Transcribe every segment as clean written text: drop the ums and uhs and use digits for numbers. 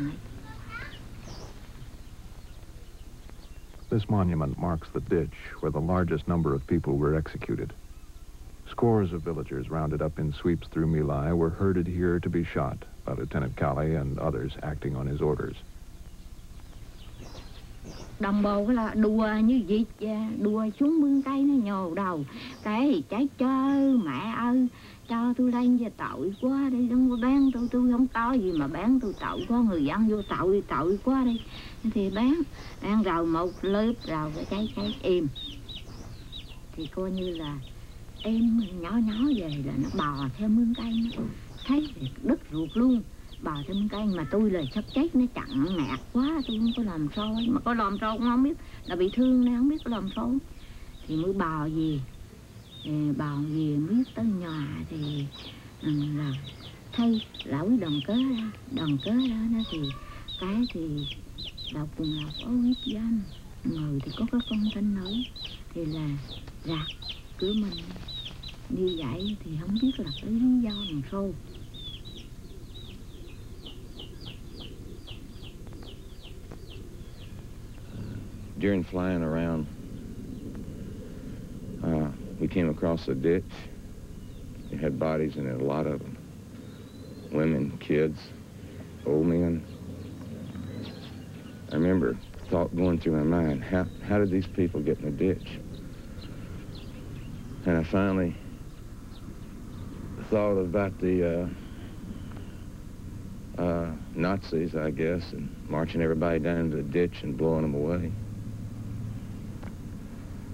ấy. This monument marks the ditch where the largest number of people were executed. Scores of villagers rounded up in sweeps through My Lai were herded here to be shot by Lieutenant Calley and others acting on his orders. Đồng bộ là đùa như vịt, đùa xuống mương cây nó nhồ đầu. Cái thì cháy chơi, mẹ ơi, cho tôi lên về tội quá đi, đừng có bán tôi không có gì mà bán tôi tội quá, người dân vô tội quá đi. Thì bán rồi một lớp rồi cái cháy im. Thì coi như là em nhỏ về là nó bò theo mương cây, nó thấy đứt ruột luôn. Bò theo mương cây mà tôi là sắp chết, nó chặn ngạt quá, tôi không có làm sao ấy. Mà có làm sao cũng không biết, là bị thương nên không biết có làm sao. Thì mới bò về biết tới nhà thì là thay lão đoàn kế đó nó thì cái thì đọc cùng là có huyết danh, người thì có cái con thanh nữ thì là rạc cửa mình như vậy thì không biết là cái lý do làm sao. During flying around, we came across a ditch. It had bodies in it, a lot of them. Women, kids, old men. I remember thought going through my mind, how did these people get in the ditch? And I finally thought about the Nazis, I guess, and marching everybody down into the ditch and blowing them away.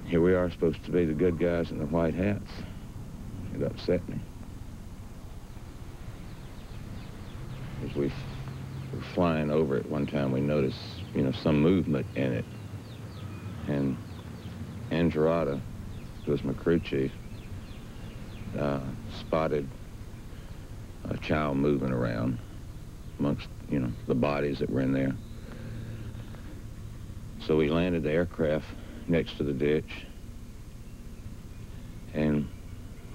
Here we are supposed to be the good guys in the white hats. It upset me. As we were flying over it one time, we noticed, some movement in it. And Andrada, who was my crew chief, spotted a child moving around amongst, the bodies that were in there. So we landed the aircraft next to the ditch, and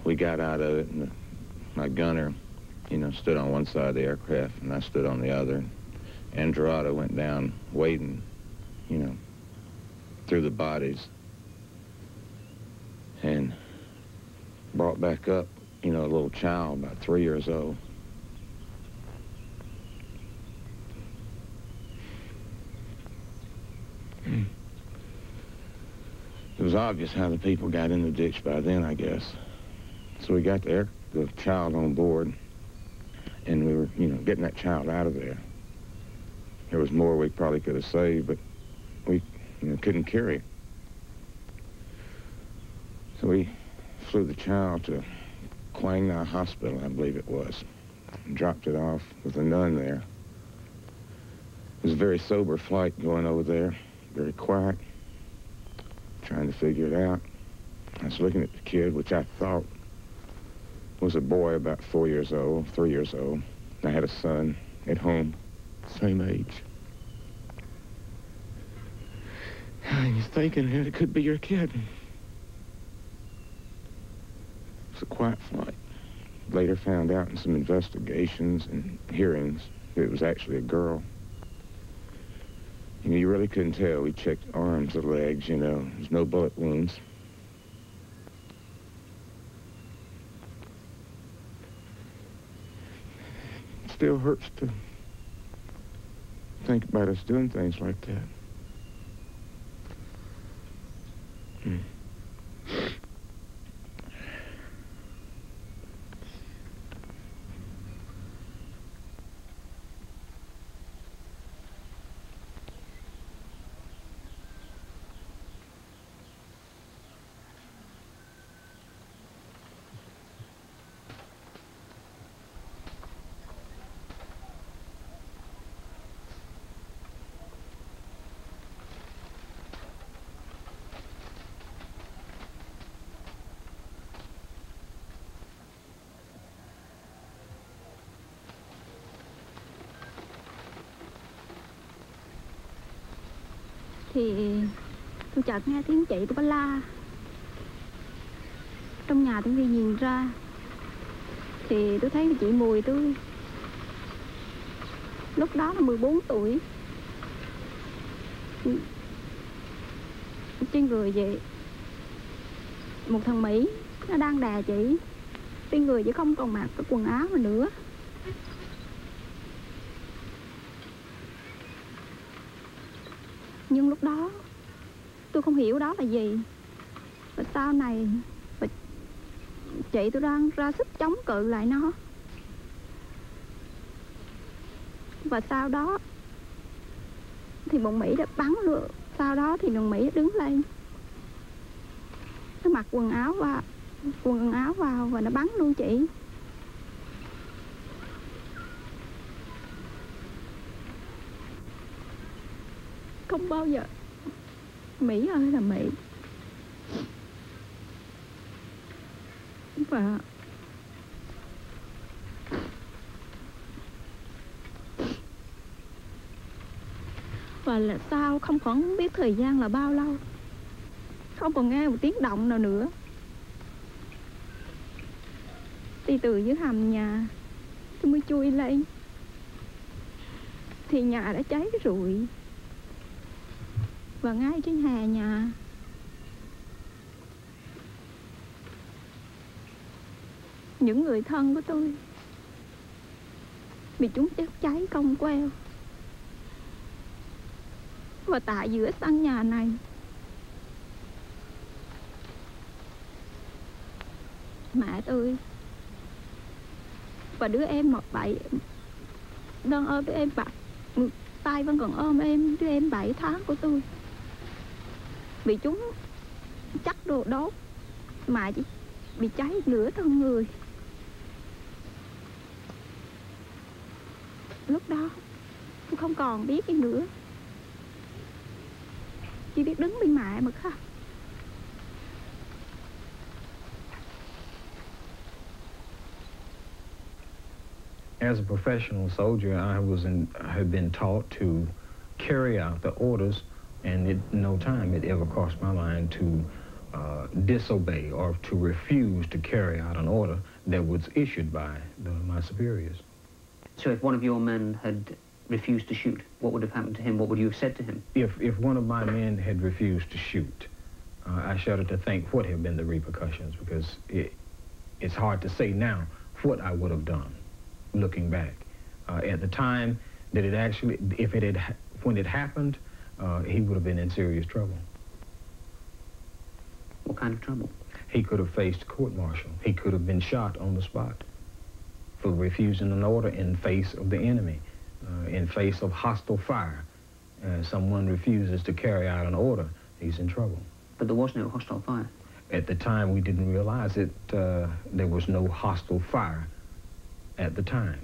we got out of it, and my gunner, stood on one side of the aircraft, and I stood on the other. Andrada went down wading, through the bodies, and brought back up, a little child about 3 years old. It was obvious how the people got in the ditch by then, I guess. So we got the child on board, and we were, getting that child out of there. There was more we probably could have saved, but we, couldn't carry it. So we flew the child to Quang Nai Hospital, I believe it was, and dropped it off with a nun there. It was a very sober flight going over there, very quiet, trying to figure it out. I was looking at the kid, which I thought was a boy about 4 years old, 3 years old. I had a son at home, same age. And you're thinking it could be your kid. It's a quiet flight. Later found out in some investigations and hearings that it was actually a girl. You really couldn't tell. We checked arms and legs, There's no bullet wounds. It still hurts to think about us doing things like that. Thì tôi chợt nghe tiếng chị tôi có la. Trong nhà tôi đi nhìn ra thì tôi thấy chị Mùi tôi Lúc đó là 14 tuổi. Trên người vậy một thằng Mỹ nó đang đà chị, trên người chị không còn mặc cái quần áo mà nữa. Nhưng lúc đó tôi không hiểu đó là gì. Và sau này chị tôi đang ra sức chống cự lại nó. Và sau đó thì bọn Mỹ đã bắn luôn. Sau đó thì bọn Mỹ đứng lên, nó mặc quần áo vào và nó bắn luôn chị. Không bao giờ Mỹ ơi là Mỹ. Và là sao không còn biết thời gian là bao lâu, không còn nghe một tiếng động nào nữa. Đi từ dưới hầm nhà tôi mới chui lên thì nhà đã cháy rụi. Và ngay trên hè nhà những người thân của tôi bị chúng chết cháy cong queo. Và tại giữa sân nhà này mẹ tôi và đứa em 7 đang ôm đứa em tay vẫn còn ôm em, đứa em 7 tháng của tôi bị chúng chắc đồ đốt mà chỉ bị cháy nửa thân người. Lúc đó tôi không còn biết gì nữa, chỉ biết đứng bên mẹ mà khóc. As a professional soldier, had been taught to carry out the orders, and at no time it ever crossed my mind to disobey or to refuse to carry out an order that was issued by my superiors. So if one of your men had refused to shoot, what would have happened to him? What would you have said to him? If one of my men had refused to shoot, I shudder to think what have been the repercussions, because it's hard to say now what I would have done, looking back. At the time that it actually, when it happened, he would have been in serious trouble. What kind of trouble? He could have faced court-martial. He could have been shot on the spot for refusing an order in face of the enemy, in face of hostile fire. Someone refuses to carry out an order, he's in trouble. But there was no hostile fire. At the time, we didn't realize it. There was no hostile fire at the time.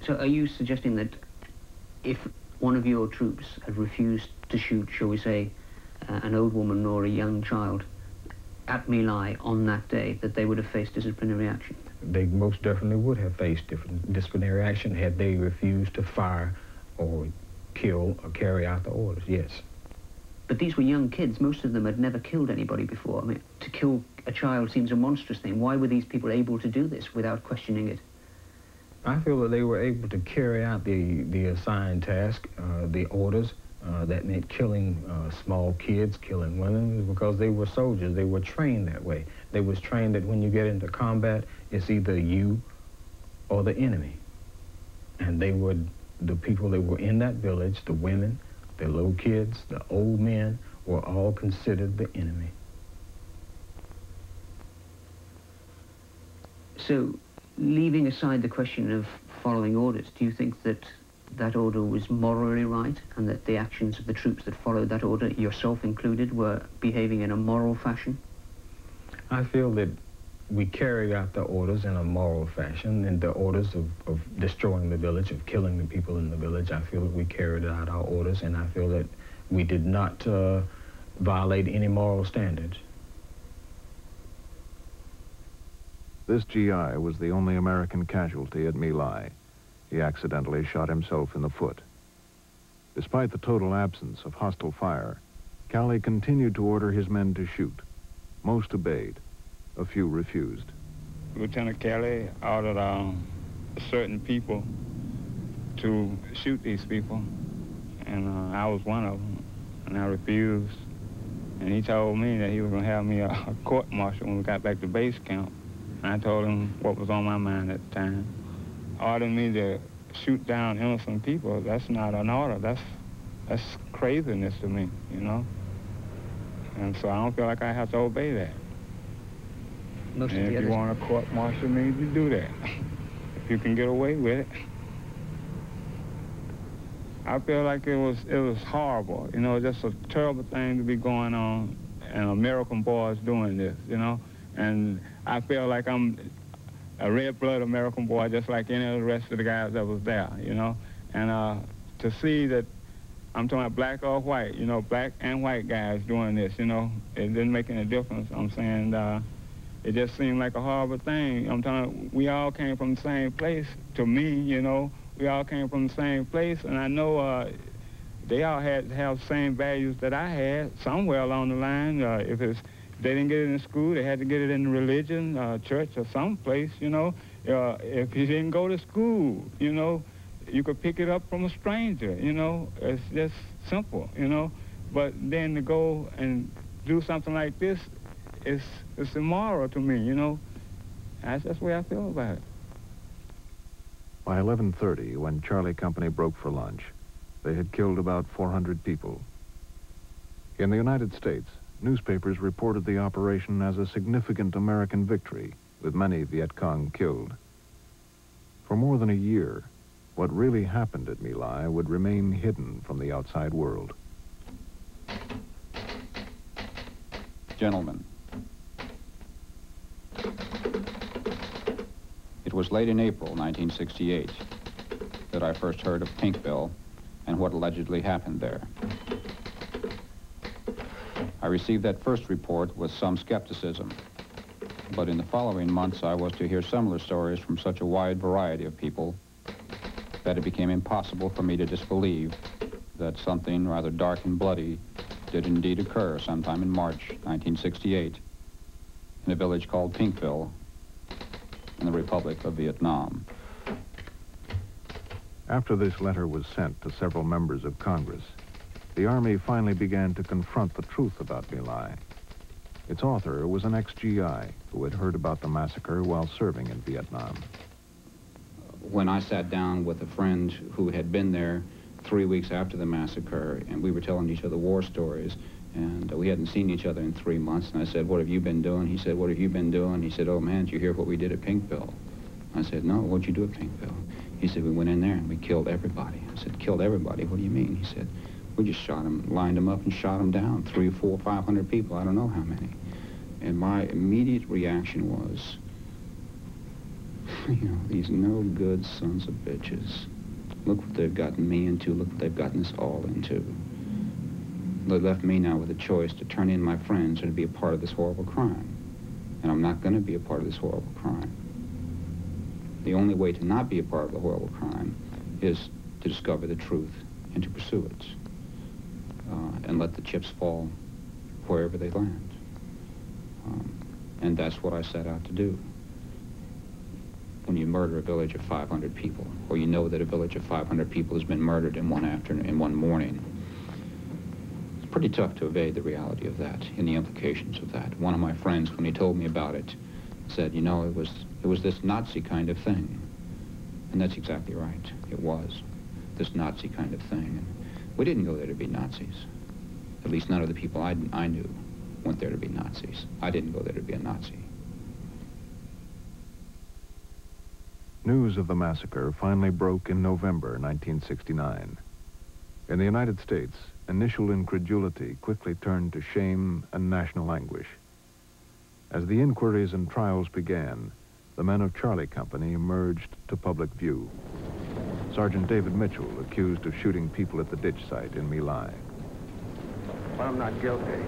So are you suggesting that if one of your troops had refused to shoot, shall we say, an old woman or a young child at My Lai on that day, that they would have faced disciplinary action? They most definitely would have faced disciplinary action had they refused to fire or kill or carry out the orders, yes. But these were young kids. Most of them had never killed anybody before. I mean, to kill a child seems a monstrous thing. Why were these people able to do this without questioning it? I feel that they were able to carry out the assigned task, the orders. That meant killing small kids, killing women, because they were soldiers. They were trained that way. They was trained that when you get into combat, it's either you or the enemy. And they were, the people that were in that village, the women, the little kids, the old men, were all considered the enemy. So, leaving aside the question of following orders, do you think that that order was morally right, and that the actions of the troops that followed that order, yourself included, were behaving in a moral fashion? I feel that we carried out the orders in a moral fashion, and the orders of destroying the village, of killing the people in the village. I feel that we carried out our orders, and I feel that we did not violate any moral standards. This GI was the only American casualty at My Lai. He accidentally shot himself in the foot. Despite the total absence of hostile fire, Calley continued to order his men to shoot. Most obeyed. A few refused. Lieutenant Calley ordered certain people to shoot these people, and I was one of them, and I refused. And he told me that he was going to have me a court-martial when we got back to base camp. And I told him what was on my mind at the time. Ordering me to shoot down innocent people, that's not an order. That's craziness to me, you know? And so I don't feel like I have to obey that. Most and of the if you others... want to court-martial me, you do that. If you can get away with it. I feel like it was horrible, you know, just a terrible thing to be going on, and American boys doing this, you know? And I feel like I'm a red-blooded American boy, just like any of the rest of the guys that was there, you know? And to see that, I'm talking about black or white, you know, black and white guys doing this, you know, it didn't make any difference. I'm saying it just seemed like a horrible thing. I'm talking, we all came from the same place, to me, you know. We all came from the same place, and I know they all had to have the same values that I had somewhere along the line. If they didn't get it in school, they had to get it in religion, church, or someplace, you know. If you didn't go to school, you know, you could pick it up from a stranger, you know. It's just simple, you know. But then to go and do something like this, it's immoral to me, you know. That's just the way I feel about it. By 11:30, when Charlie Company broke for lunch, they had killed about 400 people. In the United States, newspapers reported the operation as a significant American victory, with many Viet Cong killed. For more than a year, what really happened at My Lai would remain hidden from the outside world. Gentlemen, it was late in April 1968 that I first heard of Pinkville and what allegedly happened there. I received that first report with some skepticism, but in the following months I was to hear similar stories from such a wide variety of people that it became impossible for me to disbelieve that something rather dark and bloody did indeed occur sometime in March 1968 in a village called Pinkville in the Republic of Vietnam. After this letter was sent to several members of Congress, the Army finally began to confront the truth about My Lai. Its author was an ex-GI who had heard about the massacre while serving in Vietnam. When I sat down with a friend who had been there 3 weeks after the massacre, and we were telling each other war stories, and we hadn't seen each other in 3 months, and I said, "What have you been doing?" He said, "What have you been doing?" He said, "Oh man, did you hear what we did at Pinkville?" I said, "No, what'd you do at Pinkville?" He said, "We went in there and we killed everybody." I said, "Killed everybody? What do you mean?" He said, "We just shot them, lined them up and shot them down. 300, 400, 500 people, I don't know how many." And my immediate reaction was, you know, these no good sons of bitches. Look what they've gotten me into, look what they've gotten us all into. They left me now with a choice to turn in my friends or to be a part of this horrible crime. And I'm not going to be a part of this horrible crime. The only way to not be a part of the horrible crime is to discover the truth and to pursue it. And let the chips fall wherever they land. And that's what I set out to do. When you murder a village of 500 people, or you know that a village of 500 people has been murdered in one afternoon, in one morning, it's pretty tough to evade the reality of that and the implications of that. One of my friends, when he told me about it, said, "You know, it was this Nazi kind of thing." And that's exactly right. It was this Nazi kind of thing. And we didn't go there to be Nazis. At least none of the people I knew went there to be Nazis. I didn't go there to be a Nazi. News of the massacre finally broke in November 1969. In the United States, initial incredulity quickly turned to shame and national anguish. As the inquiries and trials began, the men of Charlie Company emerged to public view. Sergeant David Mitchell accused of shooting people at the ditch site in My Lai. I'm not guilty.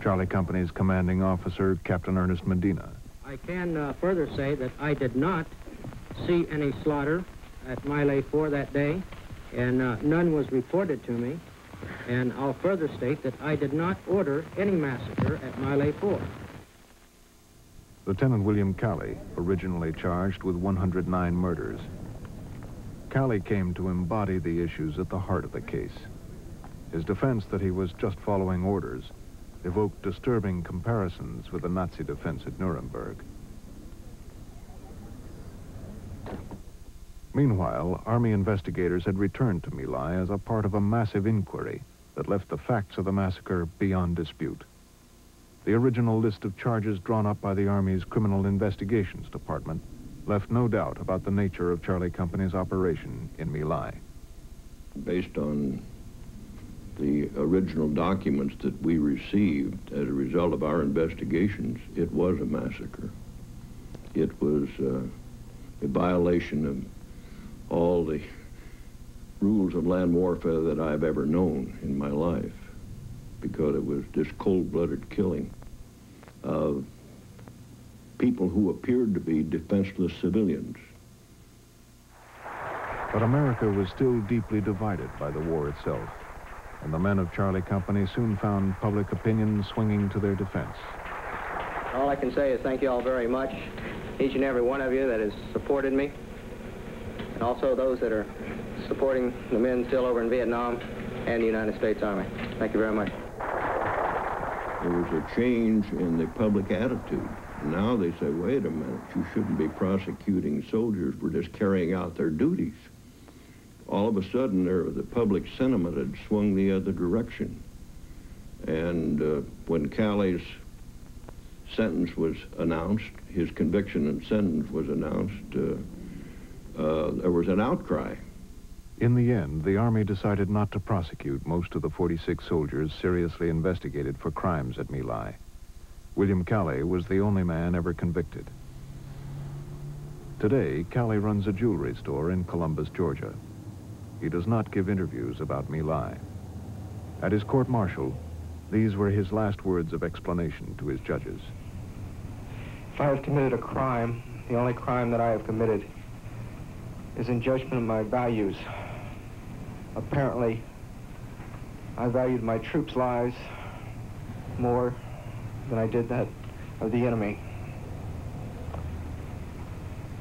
Charlie Company's commanding officer, Captain Ernest Medina. I can further say that I did not see any slaughter at My Lai 4 that day, and none was reported to me. And I'll further state that I did not order any massacre at My Lai 4. Lieutenant William Calley, originally charged with 109 murders. Calley came to embody the issues at the heart of the case. His defense that he was just following orders evoked disturbing comparisons with the Nazi defense at Nuremberg. Meanwhile, Army investigators had returned to My Lai as a part of a massive inquiry that left the facts of the massacre beyond dispute. The original list of charges drawn up by the Army's Criminal Investigations Department left no doubt about the nature of Charlie Company's operation in My Lai. Based on the original documents that we received as a result of our investigations, it was a massacre. It was a violation of all the rules of land warfare that I've ever known in my life, because it was just cold-blooded killing of people who appeared to be defenseless civilians. But America was still deeply divided by the war itself, and the men of Charlie Company soon found public opinion swinging to their defense. All I can say is thank you all very much, each and every one of you that has supported me, and also those that are supporting the men still over in Vietnam and the United States Army. Thank you very much. There was a change in the public attitude. Now they say, wait a minute, you shouldn't be prosecuting soldiers for just carrying out their duties. All of a sudden, the public sentiment had swung the other direction. And when Calley's sentence was announced, his conviction and sentence was announced, there was an outcry. In the end, the Army decided not to prosecute most of the 46 soldiers seriously investigated for crimes at My Lai. William Calley was the only man ever convicted. Today, Calley runs a jewelry store in Columbus, Georgia. He does not give interviews about My Lai. At his court-martial, these were his last words of explanation to his judges. If I have committed a crime, the only crime that I have committed is in judgment of my values. Apparently, I valued my troops' lives more than I did that of the enemy.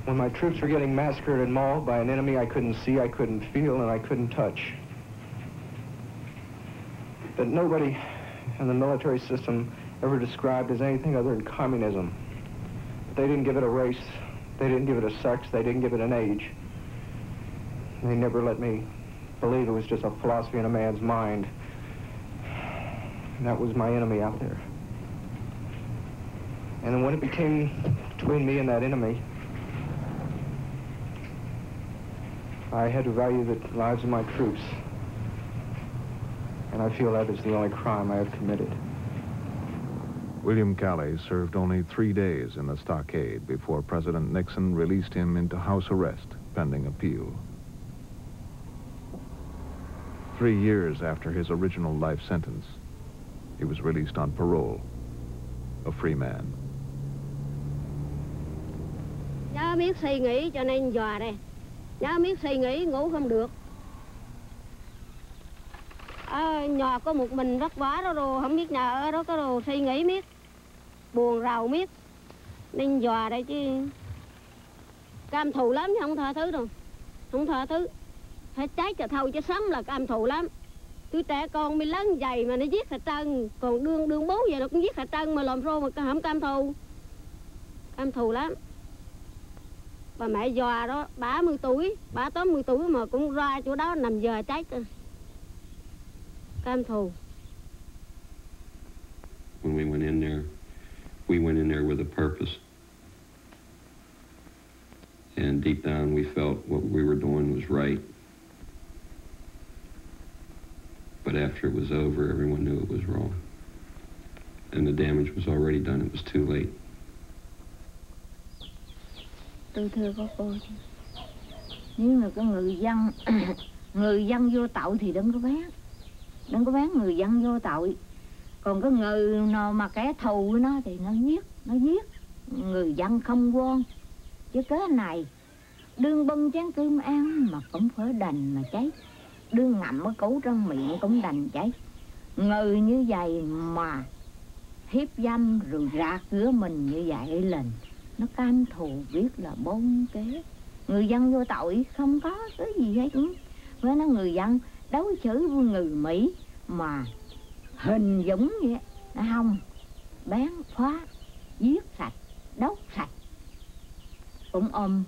When my troops were getting massacred and mauled by an enemy I couldn't see, I couldn't feel, and I couldn't touch, that nobody in the military system ever described as anything other than communism. They didn't give it a race, they didn't give it a sex, they didn't give it an age. They never let me believe it was just a philosophy in a man's mind. And that was my enemy out there. And when it became between me and that enemy, I had to value the lives of my troops. And I feel that is the only crime I have committed. William Calley served only 3 days in the stockade before President Nixon released him into house arrest pending appeal. 3 years after his original life sentence, he was released on parole, a free man. Nhớ biết suy nghĩ cho nên dò đây. Nhớ biết suy nghĩ ngủ không được. Nhà có một mình vất vả đó rồi, không biết nhà ở đó có đồ suy nghĩ miết, buồn rầu miết, nên dò đây chứ. Cam thù lắm chứ không tha thứ đâu, không tha thứ. Phải cháy cho thâu chứ sống là cam thù lắm. Tôi trẻ con mới lớn dày mà nó giết thịt trân, còn đương bố giờ nó cũng giết thịt trân mà làm sao mà không cam thù. Cam thù lắm. Bà mẹ dò đó, 30 tuổi, 80 tuổi mà cũng ra chỗ đó nằm giờ cháy. Cam thù. When we went in there with a purpose. And deep down we felt what we were doing was right. But after it was over, everyone knew it was wrong. And the damage was already done, it was too late. Tôi thưa các cô, nếu mà có người dân vô tội thì đừng có bán người dân vô tội. Còn có người nào mà kẻ thù với nó thì nó giết người dân không quan. Chứ cái này đương bưng chén cơm ăn mà cũng phải đành mà cháy, đương ngậm ở củ trong miệng cũng đành cháy. Người như vậy mà hiếp dâm rồi rạc rửa mình như vậy là nó cam thù biết là bốn kế. Người dân vô tội không có cái gì hết. Với nó người dân đối xử với người Mỹ mà hình dũng vậy, nó không bán phá, giết sạch, đốt sạch, cũng ôm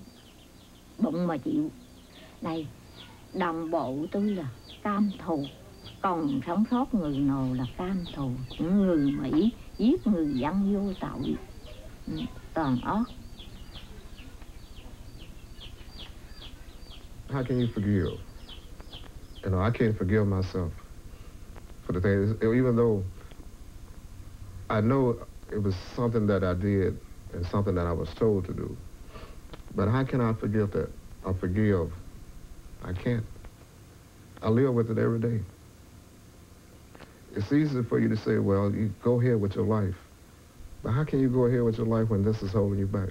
bụng mà chịu. Đây, đồng bộ tôi là cam thù, còn sống sót người nào là cam thù những người Mỹ giết người dân vô tội, toàn óc. How can you forgive? You know, I can't forgive myself for the things, even though I know it was something that I did and something that I was told to do. But how can I forgive that? Or forgive? I can't. I live with it every day. It's easy for you to say, well, you go ahead with your life. But how can you go ahead with your life when this is holding you back?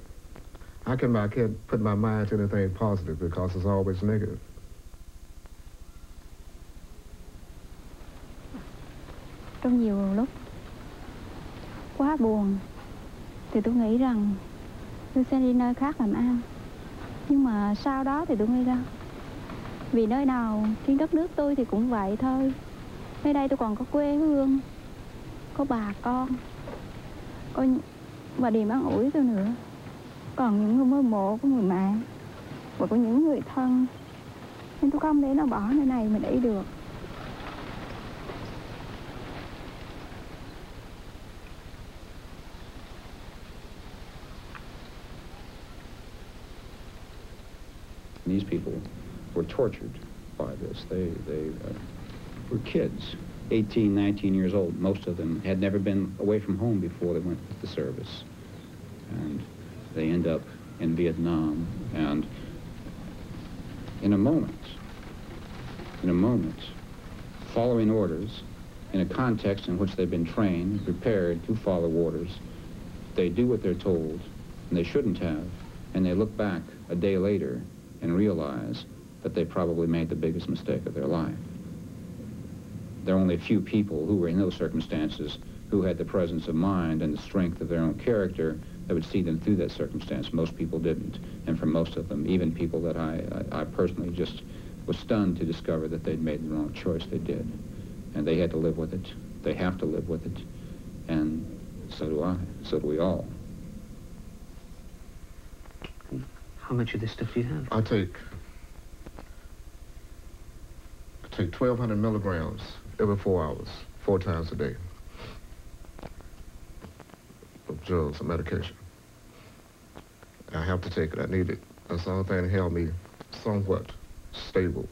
I can't put my mind to anything positive because it's always negative. Trong nhiều lúc quá buồn thì tôi nghĩ rằng tôi sẽ đi nơi khác làm ăn. Nhưng mà sau đó thì tôi nghĩ rằng vì nơi nào trên đất nước tôi thì cũng vậy thôi. Nơi đây tôi còn có quê hương, có bà con, có và điềm an ủi tôi nữa. Còn những người mơ mộ của người mẹ và của những người thân, nên tôi không thể nào bỏ nơi này mà đi được. These people were tortured by this. They were kids, 18, 19 years old. Most of them had never been away from home before they went with the service. And they end up in Vietnam, and in a moment, following orders, in a context in which they've been trained and prepared to follow orders, they do what they're told, and they shouldn't have, and they look back a day later and realize that they probably made the biggest mistake of their life. There are only a few people who were in those circumstances who had the presence of mind and the strength of their own character that would see them through that circumstance. Most people didn't. And for most of them, even people that I personally just was stunned to discover that they'd made the wrong choice, they did. And they had to live with it. They have to live with it. And so do I. So do we all. How much of this stuff do you have? I take 1,200 milligrams every 4 hours, 4 times a day, of drugs and medication. I have to take it. I need it. That's the only thing that held me somewhat stable.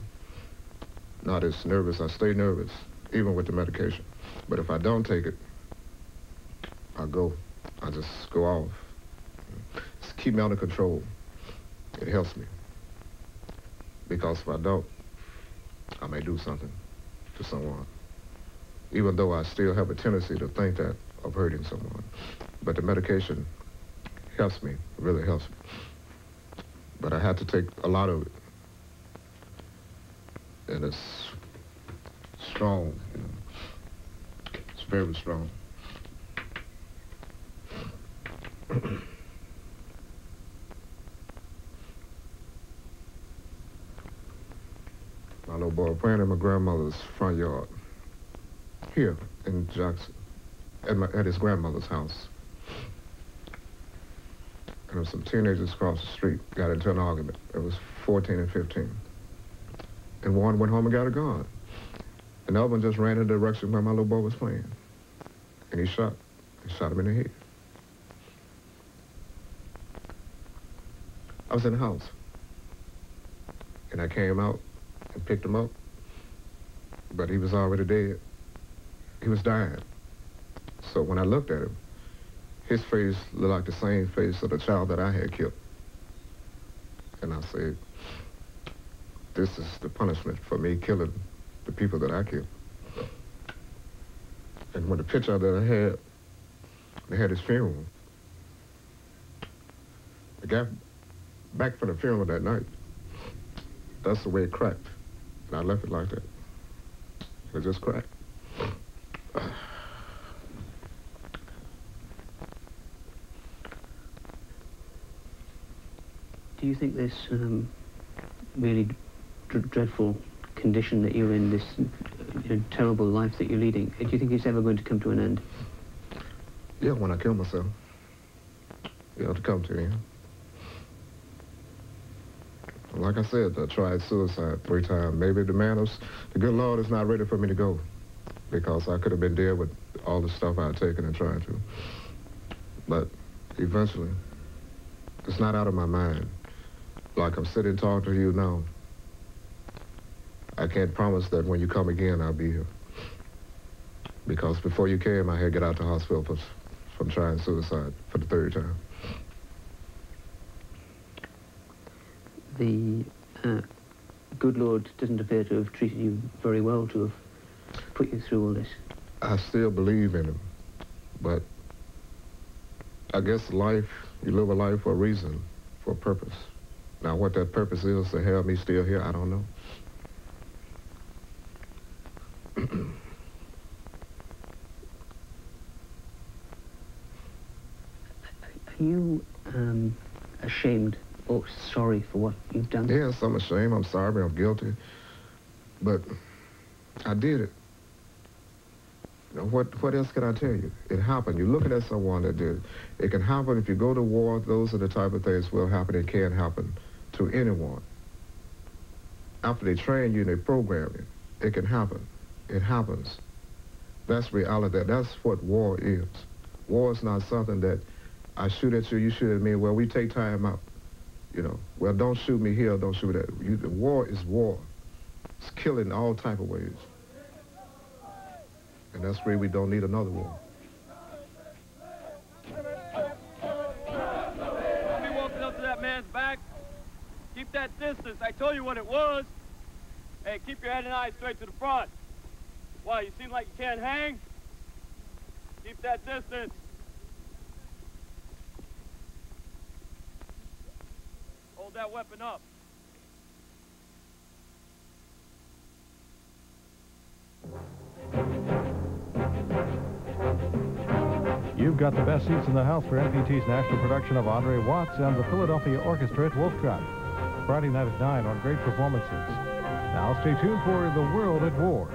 Not as nervous. I stay nervous, even with the medication. But if I don't take it, I just go off. Just keep me under control. It helps me. Because if I don't, I may do something to someone. Even though I still have a tendency to think that of hurting someone. But the medication helps me, really helps me. But I have to take a lot of it. And it's strong, you know. It's very strong. My little boy playing in my grandmother's front yard, here in Jackson, at his grandmother's house. And there was some teenagers across the street got into an argument. It was 14 and 15. And one went home and got a gun. And the other one just ran in the direction where my little boy was playing. And he shot him in the head. I was in the house. And I came out and picked him up, but he was already dead. He was dying. So when I looked at him, his face looked like the same face of the child that I had killed. And I said, this is the punishment for me killing the people that I killed. And when the picture that I had, they had his funeral. I got back from the funeral that night. That's the way it cracked. And I left it like that. It just cracked. do you think this really dreadful condition that you're in, this terrible life that you're leading, do you think it's ever going to come to an end? Yeah, when I kill myself. It'll come to an end. Like I said, I tried suicide 3 times. Maybe the good Lord is not ready for me to go, because I could have been dead with all the stuff I'd taken and tried to. But eventually, it's not out of my mind. Like I'm sitting talking to you now, I can't promise that when you come again, I'll be here. Because before you came, I had to get out the hospital from trying suicide for the 3rd time. The good Lord doesn't appear to have treated you very well, to have put you through all this. I still believe in him, but I guess life, you live a life for a reason, for a purpose. Now, what that purpose is to have me still here, I don't know. Are you ashamed or sorry for what you've done? Yes, I'm ashamed, I'm sorry, I'm guilty, but I did it. You know, what else can I tell you? It happened. You're looking at someone that did it. It can happen if you go to war. Those are the type of things will happen. It can happen to anyone. After they train you and they program you, it can happen. It happens. That's reality. That's what war is. War is not something that I shoot at you, you shoot at me. Well, we take time out. You know, well, don't shoot me here, don't shoot at you. The war is war. It's killing all type of ways. And that's where we don't need another war. Don't be walking up to that man's back. Keep that distance. I told you what it was. Hey, keep your head and eyes straight to the front. Why, you seem like you can't hang? Keep that distance. Hold that weapon up. You've got the best seats in the house for NPT's national production of Andre Watts and the Philadelphia Orchestra at Wolf Trot. Friday night at 9 on great performances. Now stay tuned for The World at War.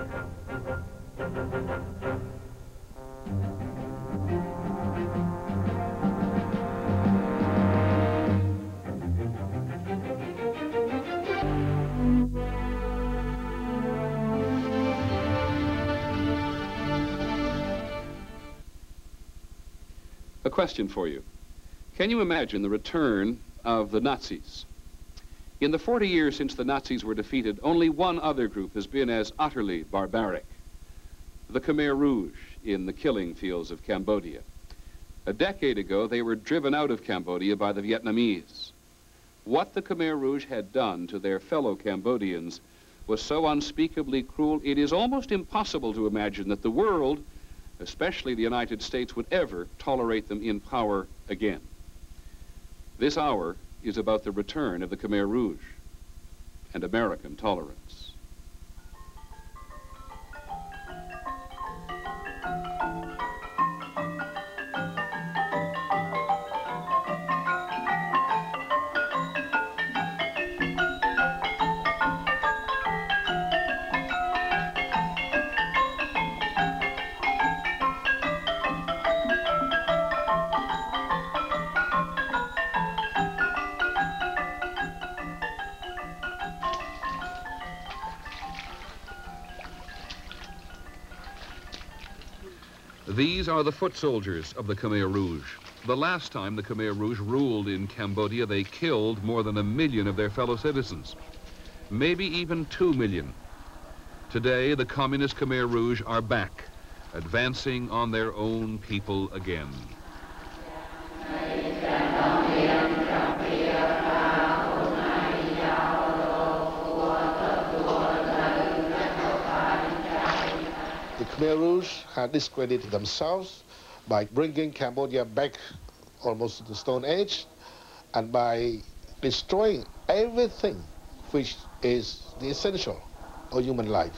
A question for you. Can you imagine the return of the Nazis? In the 40 years since the Nazis were defeated, only one other group has been as utterly barbaric. The Khmer Rouge in the killing fields of Cambodia. A decade ago, they were driven out of Cambodia by the Vietnamese. What the Khmer Rouge had done to their fellow Cambodians was so unspeakably cruel, it is almost impossible to imagine that the world, especially the United States, would ever tolerate them in power again. This hour is about the return of the Khmer Rouge and American tolerance. These are the foot soldiers of the Khmer Rouge. The last time the Khmer Rouge ruled in Cambodia, they killed more than 1 million of their fellow citizens, maybe even 2 million. Today, the communist Khmer Rouge are back, advancing on their own people again. The Khmer Rouge had discredited themselves by bringing Cambodia back almost to the Stone Age and by destroying everything which is the essential of human life.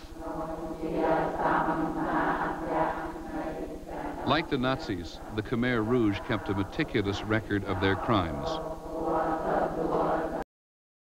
Like the Nazis, the Khmer Rouge kept a meticulous record of their crimes.